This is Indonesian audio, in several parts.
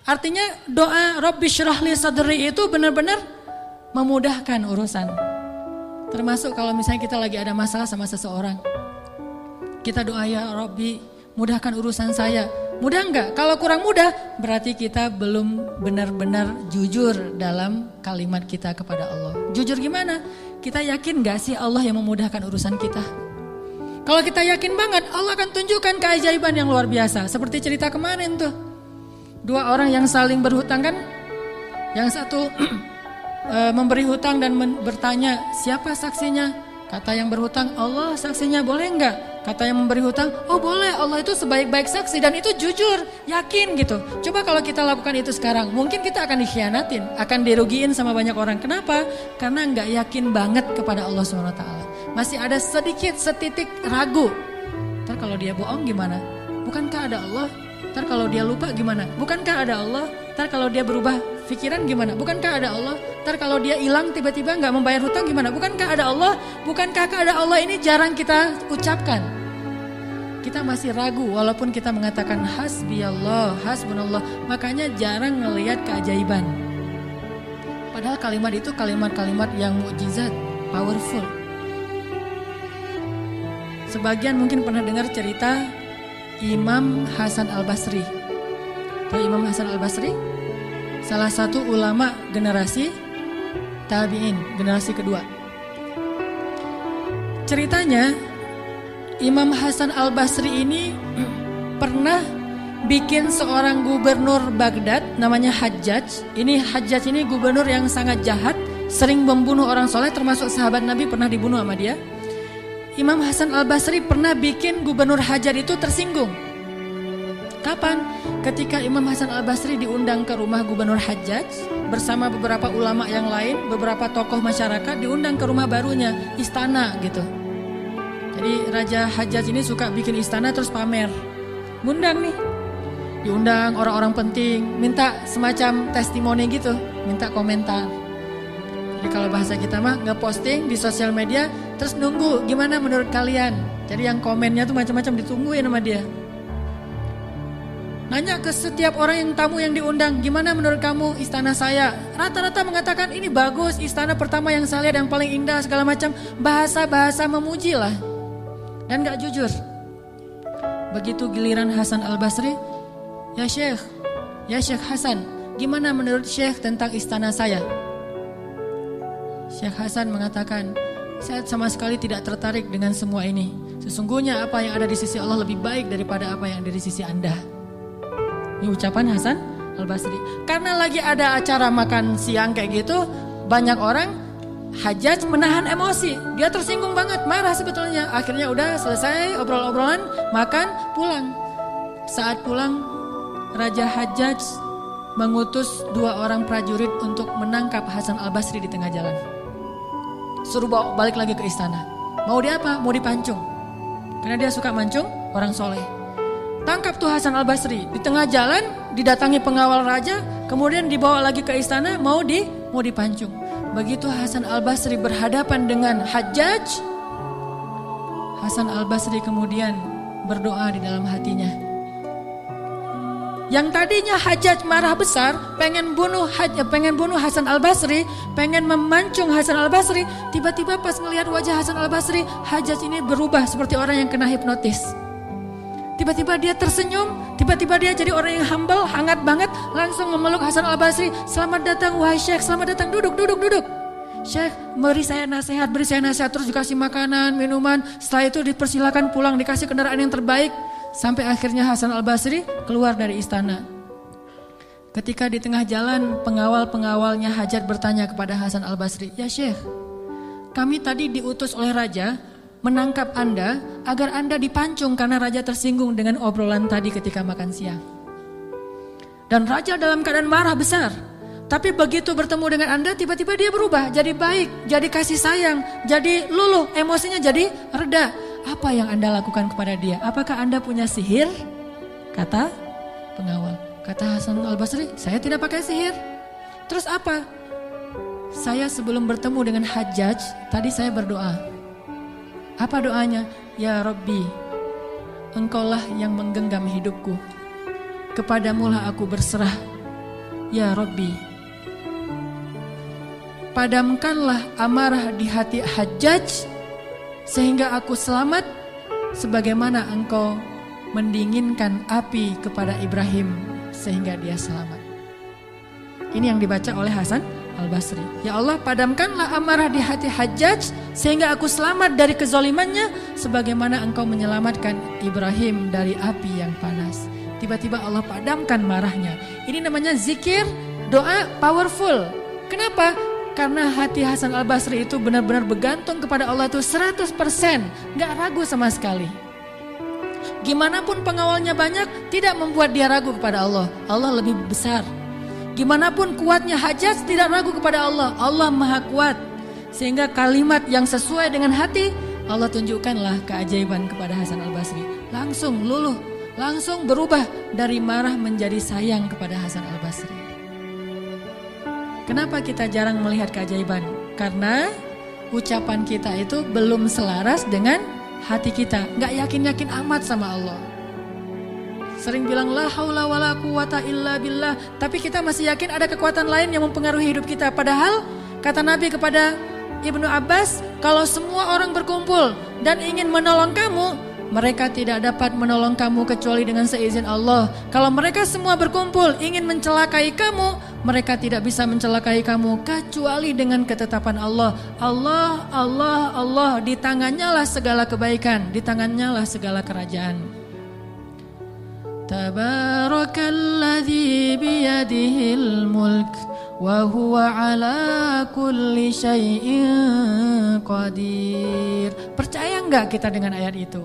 Artinya doa Rabbi syrah li sadri itu benar-benar memudahkan urusan. Termasuk kalau misalnya kita lagi ada masalah sama seseorang. Kita doa, ya Rabbi mudahkan urusan saya. Mudah enggak? Kalau kurang mudah berarti kita belum benar-benar jujur dalam kalimat kita kepada Allah. Jujur gimana? Kita yakin gak sih Allah yang memudahkan urusan kita? Kalau kita yakin banget, Allah akan tunjukkan keajaiban yang luar biasa. Seperti cerita kemarin tuh. 2 orang yang saling berhutang kan. Yang satu memberi hutang dan bertanya, siapa saksinya? Kata yang berhutang, Allah saksinya, boleh enggak? Kata yang memberi hutang, oh boleh, Allah itu sebaik-baik saksi. Dan itu jujur, yakin gitu. Coba kalau kita lakukan itu sekarang, mungkin kita akan dikhianatin, akan dirugiin sama banyak orang. Kenapa? Karena enggak yakin banget kepada Allah SWT. Masih ada sedikit, setitik ragu. Ntar kalau dia bohong gimana? Bukankah ada Allah? Ntar kalau dia lupa gimana? Bukankah ada Allah? Ntar kalau dia berubah pikiran gimana? Bukankah ada Allah? Ntar kalau dia hilang tiba-tiba gak membayar hutang gimana? Bukankah ada Allah? Bukankah ada Allah ini jarang kita ucapkan? Kita masih ragu walaupun kita mengatakan hasbiyallah, hasbunallah. Makanya jarang ngelihat keajaiban. Padahal kalimat itu kalimat-kalimat yang mukjizat, powerful. Sebagian mungkin pernah dengar cerita Imam Hasan Al-Basri. Tahu Imam Hasan Al-Basri? Salah satu ulama generasi tabi'in, generasi kedua. Ceritanya Imam Hasan Al-Basri ini pernah bikin seorang gubernur Baghdad namanya Hajjaj. Ini Hajjaj ini gubernur yang sangat jahat, sering membunuh orang soleh, termasuk sahabat Nabi pernah dibunuh sama dia. Imam Hasan Al-Basri pernah bikin gubernur Hajjaj itu tersinggung. Kapan? Ketika Imam Hasan Al-Basri diundang ke rumah gubernur Hajjaj bersama beberapa ulama yang lain, beberapa tokoh masyarakat diundang ke rumah barunya, istana gitu. Jadi Raja Hajjaj ini suka bikin istana terus pamer. Ngundang nih. Diundang orang-orang penting, minta semacam testimoni gitu, minta komentar. Jadi kalau bahasa kita mah nge-posting di sosial media terus nunggu gimana menurut kalian. Jadi yang komennya tuh macam-macam ditungguin sama dia. Nanya ke setiap orang yang tamu yang diundang, gimana menurut kamu istana saya? Rata-rata mengatakan ini bagus, istana pertama yang saya lihat yang paling indah segala macam. Bahasa-bahasa memuji lah. Dan gak jujur. Begitu giliran Hasan Al-Basri, ya Syekh Hasan, gimana menurut Syekh tentang istana saya? Syekh Hasan mengatakan, saya sama sekali tidak tertarik dengan semua ini. Sesungguhnya apa yang ada di sisi Allah lebih baik daripada apa yang ada di sisi Anda. Ini ucapan Hasan Al-Basri. Karena lagi ada acara makan siang kayak gitu, banyak orang, Hajjaj menahan emosi. Dia tersinggung banget, marah sebetulnya. Akhirnya udah selesai obrol-obrolan, makan, pulang. Saat pulang, Raja Hajjaj mengutus 2 orang prajurit untuk menangkap Hasan Al-Basri di tengah jalan. Suruh bawa balik lagi ke istana. Mau dia apa? Mau dipancung. Karena dia suka mancung orang soleh. Tangkap tuh Hasan Al-Basri. Di tengah jalan didatangi pengawal raja. Kemudian dibawa lagi ke istana mau dipancung. Begitu Hasan Al-Basri berhadapan dengan Hajjaj, Hasan Al-Basri kemudian berdoa di dalam hatinya. Yang tadinya Hajjaj marah besar, pengen bunuh Hasan Al-Basri, pengen memancung Hasan Al-Basri, tiba-tiba pas ngelihat wajah Hasan Al-Basri, Hajjaj ini berubah seperti orang yang kena hipnotis. Tiba-tiba dia tersenyum, tiba-tiba dia jadi orang yang humble, hangat banget, langsung memeluk Hasan Al-Basri. Selamat datang wahai Syekh, selamat datang, duduk. Syekh, beri saya nasihat, terus dikasih makanan, minuman. Setelah itu dipersilakan pulang, dikasih kendaraan yang terbaik. Sampai akhirnya Hasan Al-Basri keluar dari istana. Ketika di tengah jalan, pengawal-pengawalnya Hajjaj bertanya kepada Hasan Al-Basri, ya Syekh, kami tadi diutus oleh raja menangkap Anda agar Anda dipancung karena raja tersinggung dengan obrolan tadi ketika makan siang. Dan raja dalam keadaan marah besar. Tapi begitu bertemu dengan Anda, tiba-tiba dia berubah, jadi baik, jadi kasih sayang, jadi luluh, emosinya jadi reda. Apa yang Anda lakukan kepada dia? Apakah Anda punya sihir? Kata pengawal. Kata Hasan Al-Basri, saya tidak pakai sihir. Terus apa? Saya sebelum bertemu dengan Hajjaj, tadi saya berdoa. Apa doanya? Ya Rabbi, Engkaulah yang menggenggam hidupku. Kepadamulah aku berserah. ya Rabbi, padamkanlah amarah di hati Hajjaj sehingga aku selamat sebagaimana engkau mendinginkan api kepada Ibrahim sehingga dia selamat. Ini yang dibaca oleh Hasan Al-Basri. Ya Allah, padamkanlah amarah di hati Hajjaj sehingga aku selamat dari kezalimannya sebagaimana engkau menyelamatkan Ibrahim dari api yang panas. Tiba-tiba Allah padamkan marahnya. Ini namanya zikir, doa powerful. Kenapa? Karena hati Hasan Al-Basri itu benar-benar bergantung kepada Allah itu 100%, gak ragu sama sekali. Gimana pun pengawalnya banyak, tidak membuat dia ragu kepada Allah. Allah lebih besar. Gimana pun kuatnya Hajjaj, tidak ragu kepada Allah. Allah maha kuat. Sehingga kalimat yang sesuai dengan hati, Allah tunjukkanlah keajaiban kepada Hasan Al-Basri. Langsung luluh, langsung berubah dari marah menjadi sayang kepada Hasan Al-Basri. Kenapa kita jarang melihat keajaiban? Karena ucapan kita itu belum selaras dengan hati kita. Gak yakin-yakin amat sama Allah. Sering bilang la haula wala quwata illa billah. Tapi kita masih yakin ada kekuatan lain yang mempengaruhi hidup kita. Padahal kata Nabi kepada Ibnu Abbas, kalau semua orang berkumpul dan ingin menolong kamu, mereka tidak dapat menolong kamu kecuali dengan seizin Allah. Kalau mereka semua berkumpul ingin mencelakai kamu, mereka tidak bisa mencelakai kamu kecuali dengan ketetapan Allah. Allah, Allah, Allah, di tangannya lah segala kebaikan, di tangannya lah segala kerajaan. Tabarakalladzi biyadihil mulk wa huwa ala kulli syai'in qadir. Percaya enggak kita dengan ayat itu?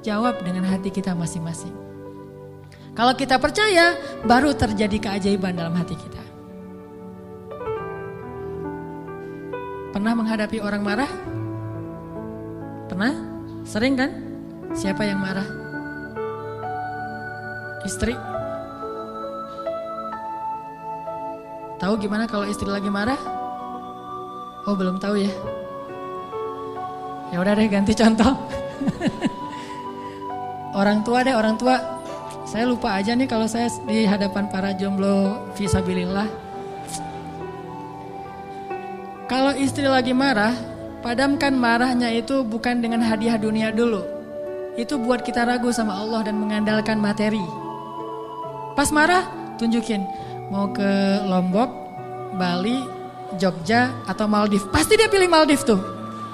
Jawab dengan hati kita masing-masing. Kalau kita percaya, baru terjadi keajaiban dalam hati kita. Pernah menghadapi orang marah? Pernah? Sering kan? Siapa yang marah? Istri? Tahu gimana kalau istri lagi marah? Oh, belum tahu ya? Ya udah deh, ganti contoh. Orang tua deh, orang tua. Saya lupa aja nih kalau saya di hadapan para jomblo fisabilillah. Kalau istri lagi marah, padamkan marahnya itu bukan dengan hadiah dunia dulu. Itu buat kita ragu sama Allah dan mengandalkan materi. Pas marah, tunjukin. Mau ke Lombok, Bali, Jogja, atau Maldives. Pasti dia pilih Maldives tuh.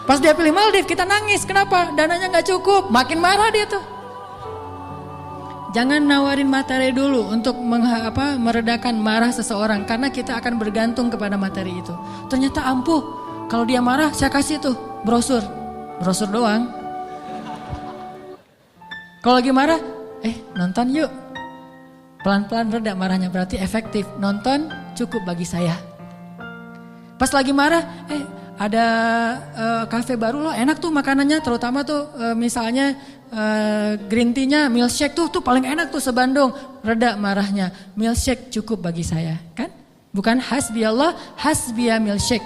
Pas dia pilih Maldives, kita nangis. Kenapa? Dananya gak cukup. Makin marah dia tuh. Jangan nawarin materi dulu untuk meredakan marah seseorang. Karena kita akan bergantung kepada materi itu. Ternyata ampuh. Kalau dia marah, saya kasih tuh brosur. Brosur doang. Kalau lagi marah, nonton yuk. Pelan-pelan reda marahnya, berarti efektif. Nonton cukup bagi saya. Pas lagi marah, ada kafe baru loh, enak tuh makanannya, terutama tuh misalnya green tea-nya, milkshake tuh paling enak tuh se-Bandung. Reda marahnya, milkshake cukup bagi saya, kan? Bukan hasbi Allah, hasbiya milkshake.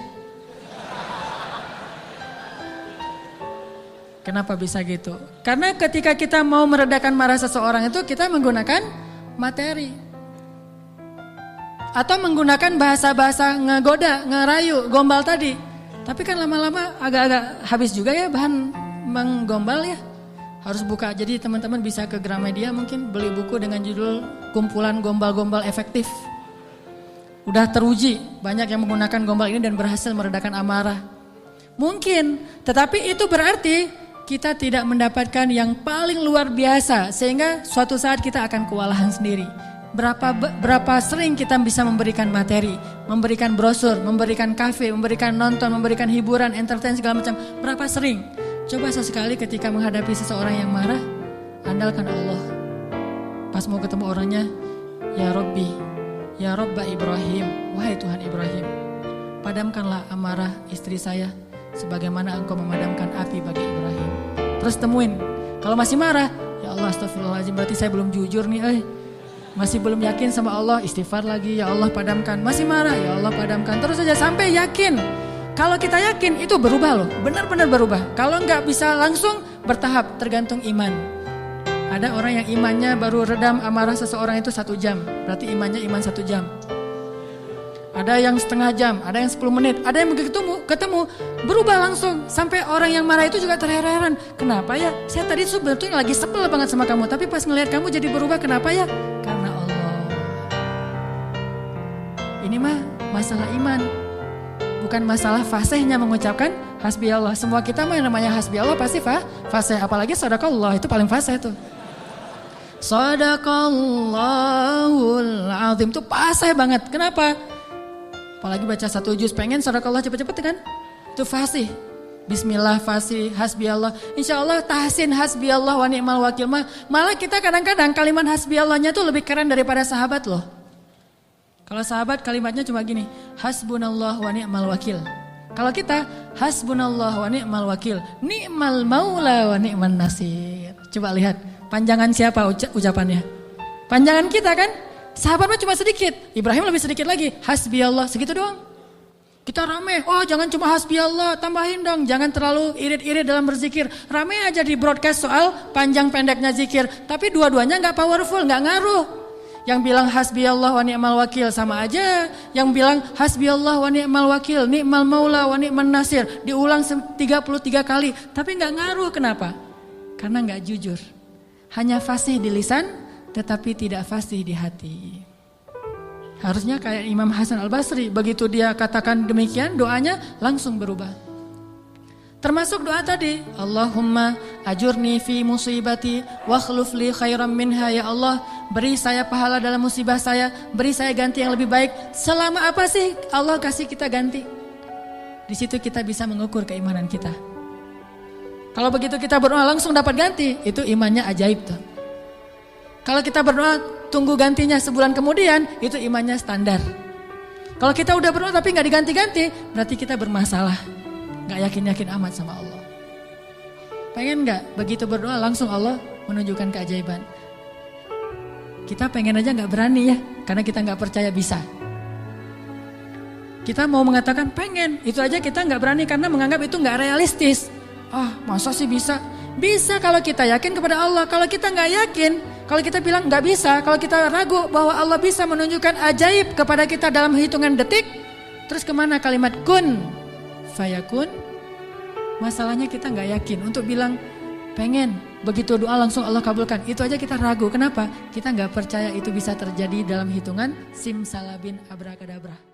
Kenapa bisa gitu? Karena ketika kita mau meredakan marah seseorang itu kita menggunakan materi. Atau menggunakan bahasa-bahasa ngegoda, ngerayu, gombal tadi. Tapi kan lama-lama agak-agak habis juga ya bahan menggombal ya. Harus buka, jadi teman-teman bisa ke Gramedia mungkin beli buku dengan judul Kumpulan Gombal-Gombal Efektif. Udah teruji, banyak yang menggunakan gombal ini dan berhasil meredakan amarah. Mungkin, tetapi itu berarti kita tidak mendapatkan yang paling luar biasa sehingga suatu saat kita akan kewalahan sendiri. Berapa sering kita bisa memberikan materi, memberikan brosur, memberikan kafe, memberikan nonton, memberikan hiburan, entertain segala macam. Berapa sering? Coba sesekali ketika menghadapi seseorang yang marah, andalkan Allah. Pas mau ketemu orangnya, ya Rabbi, ya Rabba Ibrahim, wahai Tuhan Ibrahim, padamkanlah amarah istri saya sebagaimana engkau memadamkan api bagi Ibrahim. Terus temuin, kalau masih marah, ya Allah astagfirullahaladzim, berarti saya belum jujur nih, masih belum yakin sama Allah, istighfar lagi, ya Allah padamkan. Masih marah, ya Allah padamkan. Terus saja sampai yakin. Kalau kita yakin itu berubah loh, benar-benar berubah. Kalau nggak bisa langsung, bertahap, tergantung iman. Ada orang yang imannya baru redam amarah seseorang itu 1 jam, berarti imannya iman 1 jam. Ada yang setengah jam, ada yang 10 menit, ada yang ketemu berubah langsung. Sampai orang yang marah itu juga terheran-heran. Kenapa ya? Saya tadi sebetulnya lagi sebel banget sama kamu, tapi pas ngelihat kamu jadi berubah, kenapa ya? Karena Allah. Ini mah masalah iman. Bukan masalah fasihnya mengucapkan hasbi Allah. Semua kita mah yang namanya hasbi Allah pasti fasih. Apalagi sadaqallah, itu paling fasih tuh. Sadaqallahul azim, itu fasih banget. Kenapa? Apalagi baca 1 juz, pengen sadaqallah cepet-cepet kan? Itu fasih. Bismillah fasih, hasbi Allah. Insya Allah tahsin hasbi Allah wa ni'mal wakil. Malah kita kadang-kadang kalimat hasbi Allahnya tuh lebih keren daripada sahabat loh. Kalau sahabat kalimatnya cuma gini, hasbunallah wa ni'mal wakil. Kalau kita, hasbunallah wa ni'mal wakil, ni'mal maula wa ni'man nasir. Coba lihat, panjangan siapa ucapannya? Panjangan kita kan? Sahabat mah cuma sedikit, Ibrahim lebih sedikit lagi, hasbi Allah, segitu doang. Kita rame, oh jangan cuma hasbi Allah, tambahin dong, jangan terlalu irit-irit dalam berzikir. Rame aja di broadcast soal panjang pendeknya zikir, tapi dua-duanya gak powerful, gak ngaruh. Yang bilang hasbi Allah wa ni'mal wakil sama aja, yang bilang hasbi Allah wa ni'mal wakil, ni'mal maula wa ni'man nasir, diulang 33 kali, tapi gak ngaruh. Kenapa? Karena gak jujur. Hanya fasih di lisan, tetapi tidak fasih di hati. Harusnya kayak Imam Hasan Al-Basri, begitu dia katakan demikian, doanya langsung berubah. Termasuk doa tadi, Allahumma ajurni fi musibati wa khluf li khairan minha. Ya Allah, beri saya pahala dalam musibah saya, beri saya ganti yang lebih baik. Selama apa sih Allah kasih kita ganti? Di situ kita bisa mengukur keimanan kita. Kalau begitu kita berdoa langsung dapat ganti, itu imannya ajaib tuh. Kalau kita berdoa tunggu gantinya sebulan kemudian, itu imannya standar. Kalau kita udah berdoa tapi gak diganti-ganti, berarti kita bermasalah. Gak yakin-yakin amat sama Allah. Pengen gak begitu berdoa langsung Allah menunjukkan keajaiban? Kita pengen aja gak berani ya, karena kita gak percaya bisa. Kita mau mengatakan pengen, itu aja kita gak berani karena menganggap itu gak realistis. Masa sih bisa? Bisa kalau kita yakin kepada Allah. Kalau kita gak yakin, kalau kita bilang gak bisa, kalau kita ragu bahwa Allah bisa menunjukkan ajaib kepada kita dalam hitungan detik, terus kemana kalimat kun fayakun? Masalahnya kita gak yakin untuk bilang pengen, begitu doa langsung Allah kabulkan. Itu aja kita ragu. Kenapa? Kita gak percaya itu bisa terjadi dalam hitungan simsalabin abrakadabra.